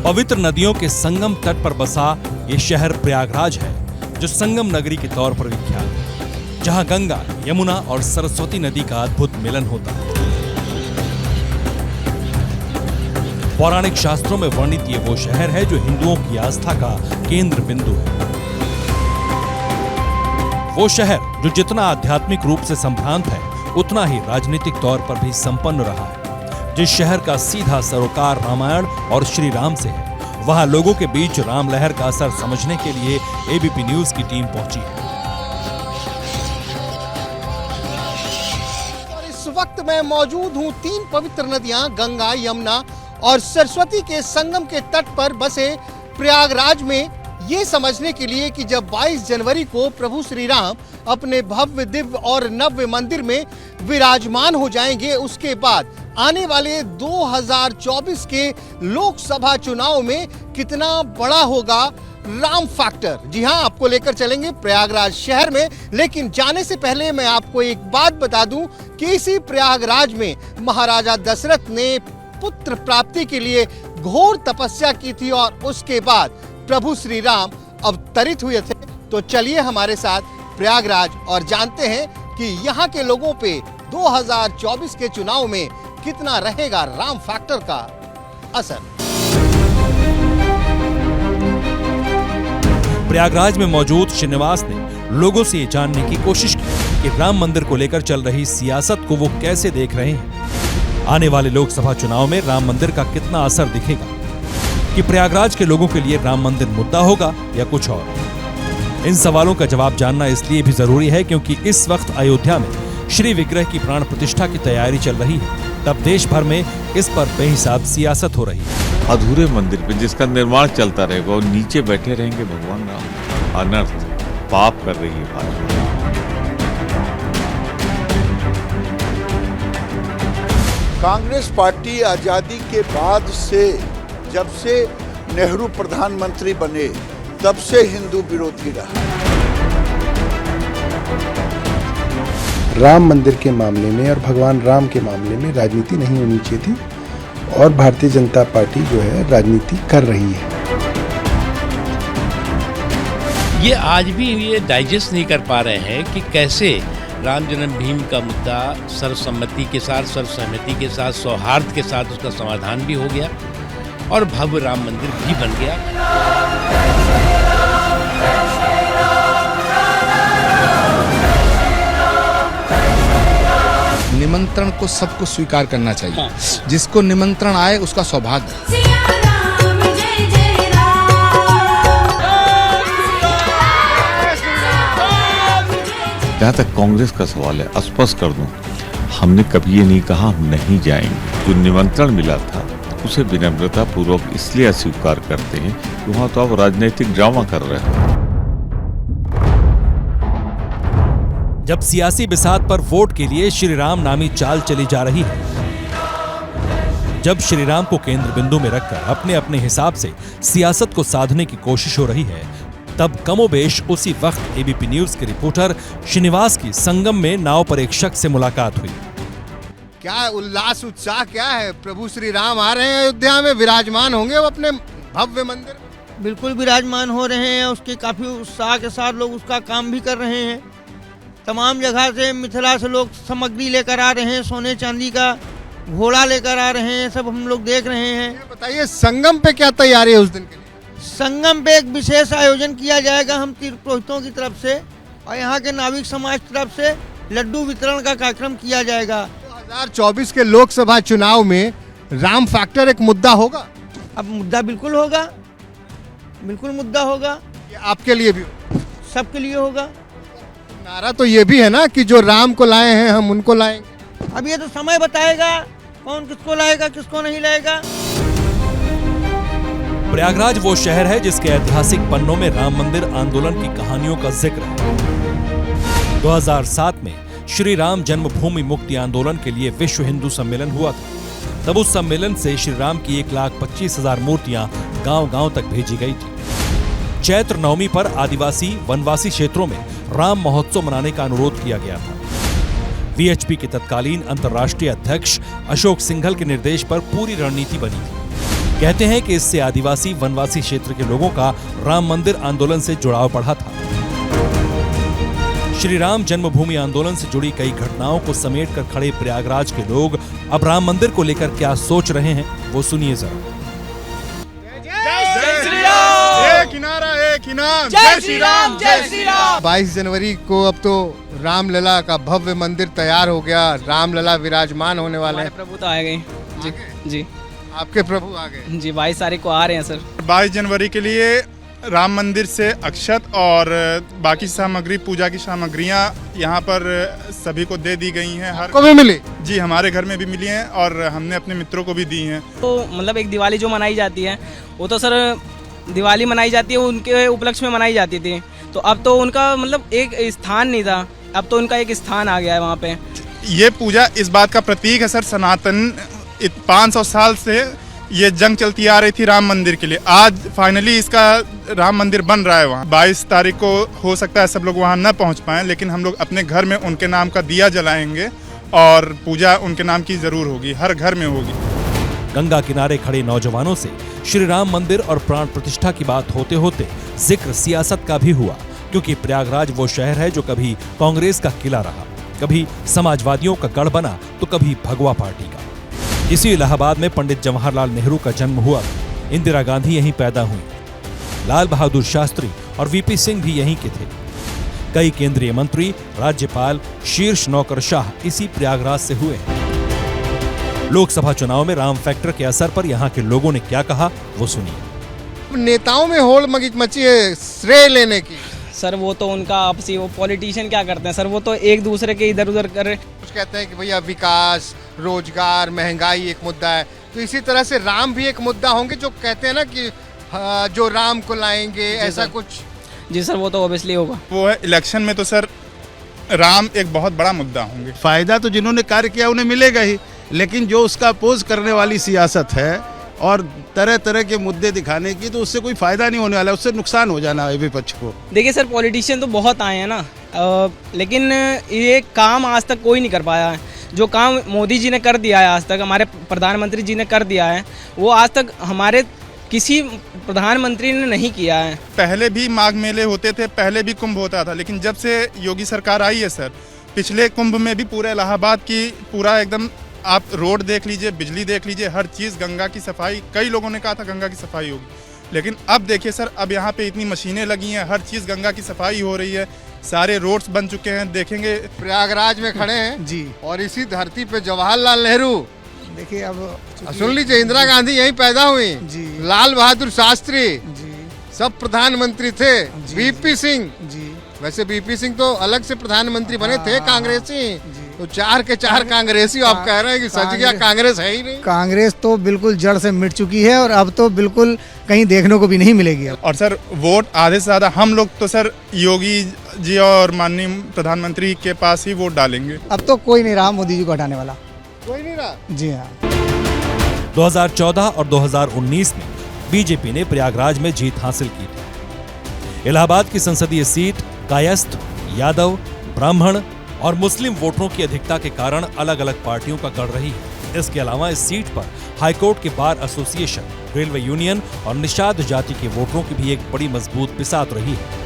पवित्र नदियों के संगम तट पर बसा ये शहर प्रयागराज है, जो संगम नगरी के तौर पर विख्यात है, जहां गंगा, यमुना और सरस्वती नदी का अद्भुत मिलन होता है। पौराणिक शास्त्रों में वर्णित ये वो शहर है जो हिंदुओं की आस्था का केंद्र बिंदु है। वो शहर जो जितना आध्यात्मिक रूप से संभ्रांत है, उतना ही राजनीतिक तौर पर भी संपन्न रहा है। जिस शहर का सीधा सरोकार रामायण और श्री राम से है, वहां लोगों के बीच राम लहर का असर समझने के लिए एबीपी न्यूज की टीम पहुंची है। और इस वक्त मैं मौजूद हूं 3 पवित्र नदियां गंगा, यमुना और सरस्वती के संगम के तट पर बसे प्रयागराज में, ये समझने के लिए कि जब 22 जनवरी को प्रभु श्री राम अपने भव्य, दिव्य और नव्य मंदिर में विराजमान हो जाएंगे, उसके बाद आने वाले 2024 के लोकसभा चुनाव में कितना बड़ा होगा राम फैक्टर। जी हां, आपको लेकर चलेंगे प्रयागराज शहर में। लेकिन जाने से पहले मैं आपको एक बात बता दूं कि इसी प्रयागराज में महाराजा दशरथ ने पुत्र प्राप्ति के लिए घोर तपस्या की थी और उसके बाद प्रभु श्री राम अवतरित हुए थे। तो चलिए हमारे साथ प्रयागराज और जानते हैं कि यहाँ के लोगों पे 2024 के चुनाव में कितना रहेगा राम फैक्टर का असर। प्रयागराज में मौजूद श्रीनिवास ने लोगों से ये जानने की कोशिश की कि राम मंदिर को लेकर चल रही सियासत को वो कैसे देख रहे हैं। आने वाले लोकसभा चुनाव में राम मंदिर का कितना असर दिखेगा, कि प्रयागराज के लोगों के लिए राम मंदिर मुद्दा होगा या कुछ और। इन सवालों का जवाब जानना इसलिए भी जरूरी है क्योंकि इस वक्त अयोध्या में श्री विग्रह की प्राण प्रतिष्ठा की तैयारी चल रही है। तब देश भर में इस पर बेहिसाब सियासत हो रही है। अधूरे मंदिर पे जिसका निर्माण चलता रहेगा और नीचे बैठे रहेंगे भगवान राम। अनर्थ, पाप कर रही है भाजपा। कांग्रेस पार्टी आजादी के बाद से, जब से नेहरू प्रधानमंत्री बने, तब से हिंदू विरोधी रहा। राम मंदिर के मामले में और भगवान राम के मामले में राजनीति नहीं होनी चाहिए थी और भारतीय जनता पार्टी जो है राजनीति कर रही है। ये आज भी ये डाइजेस्ट नहीं कर पा रहे हैं कि कैसे राम जन्मभूमि का मुद्दा सर्वसम्मति के साथ, सर्वसहमति के साथ, सौहार्द के साथ उसका समाधान भी हो गया और भव्य राम मंदिर भी बन गया। निमंत्रण को सबको स्वीकार करना चाहिए। जिसको निमंत्रण आए उसका सौभाग्य। जहाँ तक कांग्रेस का सवाल है, स्पष्ट कर दूं, हमने कभी ये नहीं कहा हम नहीं जाएंगे। जो निमंत्रण मिला था उसे विनम्रता पूर्वक इसलिए अस्वीकार करते हैं कि वहाँ तो आप राजनीतिक ड्रामा कर रहे हो। जब सियासी बिसात पर वोट के लिए श्री राम नामी चाल चली जा रही है, जब श्री राम को केंद्र बिंदु में रखकर अपने अपने हिसाब से सियासत को साधने की कोशिश हो रही है, तब कमोबेश उसी वक्त एबीपी न्यूज के रिपोर्टर श्रीनिवास की संगम में नाव पर एक शख्स से मुलाकात हुई। क्या उल्लास, उत्साह क्या है? प्रभु श्री राम आ रहे हैं अयोध्या में, विराजमान होंगे वो अपने भव्य मंदिर में। बिल्कुल विराजमान हो रहे हैं। उसके काफी उत्साह के साथ लोग उसका काम भी कर रहे हैं। तमाम जगह से, मिथिला से लोग सामग्री लेकर आ रहे हैं, सोने चांदी का घोड़ा लेकर आ रहे हैं, सब हम लोग देख रहे हैं। बताइए संगम पे क्या तैयारी है उस दिन के लिए? संगम पे एक विशेष आयोजन किया जाएगा हम तीर्थ पुरोहितों की तरफ से और यहाँ के नाविक समाज की तरफ से लड्डू वितरण का कार्यक्रम किया जाएगा। 2024 के लोकसभा चुनाव में राम फैक्टर एक मुद्दा होगा। अब मुद्दा बिल्कुल होगा, बिल्कुल मुद्दा होगा। ये आपके लिए भी होगा? सबके लिए होगा। नारा तो ये भी है ना कि जो राम को लाए हैं हम उनको लाएंगे। अब ये तो समय बताएगा कौन किसको लाएगा, किसको नहीं लाएगा। प्रयागराज वो शहर है जिसके ऐतिहासिक पन्नों में राम मंदिर आंदोलन की कहानियों का जिक्र है। 2007 में श्री राम जन्मभूमि मुक्ति आंदोलन के लिए विश्व हिंदू सम्मेलन हुआ था। तब उस सम्मेलन से श्री राम की 1,25,000 मूर्तियां गांव-गांव तक भेजी गई थी। चैत्र नवमी पर आदिवासी वनवासी क्षेत्रों में राम महोत्सव मनाने का अनुरोध किया गया था। वीएचपी के तत्कालीन अंतर्राष्ट्रीय अध्यक्ष अशोक सिंघल के निर्देश पर पूरी रणनीति बनी थी। कहते हैं कि इससे आदिवासी वनवासी क्षेत्र के लोगों का राम मंदिर आंदोलन से जुड़ाव बढ़ा था। श्री राम जन्मभूमि आंदोलन से जुड़ी कई घटनाओं को समेट कर खड़े प्रयागराज के लोग अब राम मंदिर को लेकर क्या सोच रहे हैं, वो सुनिए जरा। जय श्री राम, जय श्री राम। 22 जनवरी को अब तो रामलला का भव्य मंदिर तैयार हो गया, रामलला विराजमान होने वाले हैं। प्रभु तो आ गए जी जी, आपके प्रभु आ गए जी 22 तारीख को आ रहे हैं सर। 22 जनवरी के लिए राम मंदिर से अक्षत और बाकी सामग्री, पूजा की सामग्रियां यहाँ पर सभी को दे दी गई हैं। हर को भी मिली जी, हमारे घर में भी मिली हैं और हमने अपने मित्रों को भी दी हैं। तो मतलब एक दिवाली जो मनाई जाती है वो तो सर दिवाली मनाई जाती है, उनके उपलक्ष्य में मनाई जाती थी, तो अब तो उनका मतलब एक स्थान नहीं था, अब तो उनका एक स्थान आ गया है वहाँ पे। ये पूजा इस बात का प्रतीक है सर, सनातन 500 साल से ये जंग चलती आ रही थी राम मंदिर के लिए, आज फाइनली इसका राम मंदिर बन रहा है वहाँ। 22 तारीख को हो सकता है सब लोग वहाँ न पहुँच पाएं, लेकिन हम लोग अपने घर में उनके नाम का दिया जलाएंगे और पूजा उनके नाम की जरूर होगी, हर घर में होगी। गंगा किनारे खड़े नौजवानों से श्री राम मंदिर और प्राण प्रतिष्ठा की बात होते होते जिक्र सियासत का भी हुआ, क्योंकि प्रयागराज वो शहर है जो कभी कांग्रेस का किला रहा, कभी समाजवादियों का गढ़ बना तो कभी भगवा पार्टी का। इसी इलाहाबाद में पंडित जवाहरलाल नेहरू का जन्म हुआ, इंदिरा गांधी यहीं पैदा हुई, लाल बहादुर शास्त्री और वीपी सिंह भी यहीं के थे। कई केंद्रीय मंत्री, राज्यपाल, शीर्ष नौकरशाह इसी प्रयागराज से हुए। लोकसभा चुनाव में राम फैक्टर के असर पर यहाँ के लोगों ने क्या कहा, वो सुनिए। नेताओं में होड़ मची है श्रेय लेने की। सर वो तो उनका आपसी, वो पॉलिटिशियन क्या करते हैं सर, वो तो एक दूसरे के इधर उधर कर। कुछ कहते हैं कि भैया विकास, रोजगार, महंगाई एक मुद्दा है, तो इसी तरह से राम भी एक मुद्दा होंगे, जो कहते हैं ना कि जो राम को लाएंगे, ऐसा कुछ। जी सर वो तो ऑब्वियसली होगा। वो है इलेक्शन में तो सर राम एक बहुत बड़ा मुद्दा होंगे। फायदा तो जिन्होंने कार्य किया उन्हें मिलेगा ही, लेकिन जो उसका अपोज करने वाली सियासत है और तरह तरह के मुद्दे दिखाने की, तो उससे कोई फायदा नहीं होने वाला, उससे नुकसान हो जाना है विपक्ष को। देखिए सर पॉलिटिशियन तो बहुत आए हैं ना, लेकिन ये काम आज तक कोई नहीं कर पाया है। जो काम मोदी जी ने कर दिया है आज तक, हमारे प्रधानमंत्री जी ने कर दिया है, वो आज तक हमारे किसी प्रधानमंत्री ने नहीं किया है। पहले भी माघ मेले होते थे, पहले भी कुंभ होता था, लेकिन जब से योगी सरकार आई है सर, पिछले कुंभ में भी पूरे इलाहाबाद की पूरा एकदम आप रोड देख लीजिए, बिजली देख लीजिए, हर चीज़, गंगा की सफाई। कई लोगों ने कहा था गंगा की सफाई होगी, लेकिन अब देखिए सर, अब यहाँ पे इतनी मशीनें लगी हैं, हर चीज़ गंगा की सफाई हो रही है, सारे रोड्स बन चुके हैं। देखेंगे प्रयागराज में खड़े हैं जी, और इसी धरती पे जवाहरलाल नेहरू, देखिए अब सुन लीजिए, इंदिरा गांधी यहीं पैदा हुई जी, लाल बहादुर शास्त्री जी, सब प्रधानमंत्री थे, वीपी सिंह जी, वैसे वीपी सिंह तो अलग से प्रधानमंत्री बने थे, कांग्रेसी, तो 4 के 4 कांग्रेसी। आप कह रहे हैं कि सच गया, कांग्रेस है ही नहीं। कांग्रेस तो बिल्कुल जड़ से मिट चुकी है और अब तो बिल्कुल कहीं देखने को भी नहीं मिलेगी। और सर वोट आधे से ज्यादा हम लोग तो सर योगी जी और माननीय प्रधानमंत्री के पास ही वोट डालेंगे। अब तो कोई नहीं रहा मोदी जी को हटाने वाला, कोई नहीं रहा। जी हाँ। 2014 और 2019 में बीजेपी ने प्रयागराज में जीत हासिल की थी। इलाहाबाद की संसदीय सीट कायस्थ, यादव, ब्राह्मण और मुस्लिम वोटरों की अधिकता के कारण अलग अलग पार्टियों का गढ़ रही है। इसके अलावा इस सीट पर हाईकोर्ट के बार एसोसिएशन, रेलवे यूनियन और निषाद जाति के वोटरों की भी एक बड़ी मजबूत बिसात रही है।